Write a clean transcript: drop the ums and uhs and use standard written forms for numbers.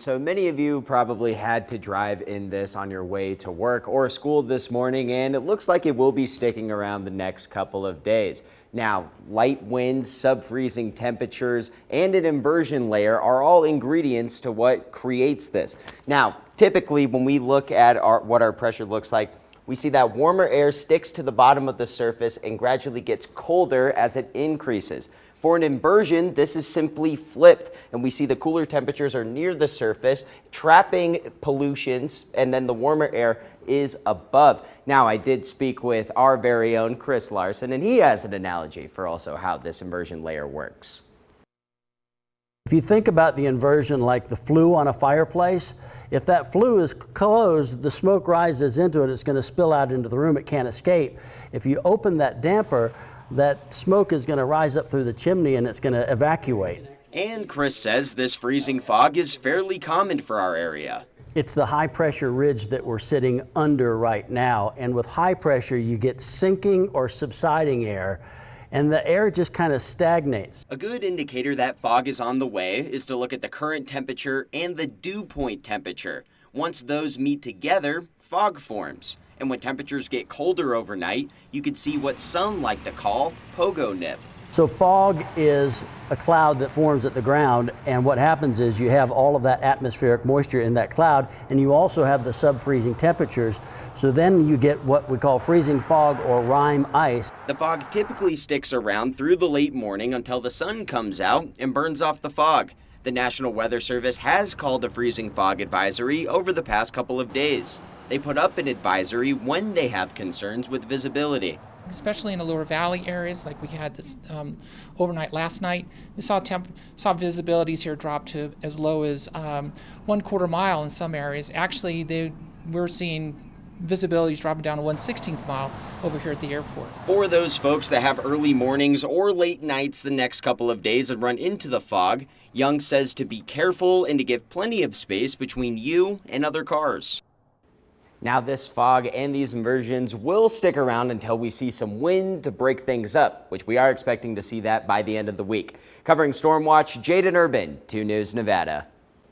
So many of you probably had to drive in this on your way to work or school this morning, and it looks like it will be sticking around the next couple of days. Now, light winds, sub-freezing temperatures, and an inversion layer are all ingredients to what creates this. Now, typically when we look at what our pressure looks like, we see that warmer air sticks to the bottom of the surface and gradually gets colder as it increases. For an inversion, this is simply flipped, and we see the cooler temperatures are near the surface, trapping pollutions, and then the warmer air is above. Now, I did speak with our very own Chris Larson, and he has an analogy for also how this inversion layer works. If you think about the inversion like the flue on a fireplace, if that flue is closed, the smoke rises into it, it's going to spill out into the room, it can't escape. If you open that damper, that smoke is going to rise up through the chimney and it's going to evacuate. And Chris says this freezing fog is fairly common for our area. It's the high pressure ridge that we're sitting under right now, and with high pressure you get sinking or subsiding air, and the air just kind of stagnates. A good indicator that fog is on the way is to look at the current temperature and the dew point temperature. Once those meet together, fog forms. And when temperatures get colder overnight, you can see what some like to call pogo nip. So fog is a cloud that forms at the ground, and what happens is you have all of that atmospheric moisture in that cloud, and you also have the sub-freezing temperatures. So then you get what we call freezing fog or rime ice. The fog typically sticks around through the late morning until the sun comes out and burns off the fog. The National Weather Service has called a freezing fog advisory over the past couple of days. They put up an advisory when they have concerns with visibility. Especially in the lower valley areas, like we had this overnight last night, we saw visibilities here drop to as low as 1/4 mile in some areas. Actually, we're seeing visibilities dropping down to 1/16 mile over here at the airport. For those folks that have early mornings or late nights the next couple of days and run into the fog, Young says to be careful and to give plenty of space between you and other cars. Now this fog and these inversions will stick around until we see some wind to break things up, which we are expecting to see that by the end of the week. Covering Stormwatch, Jaden Urban, 2 News Nevada.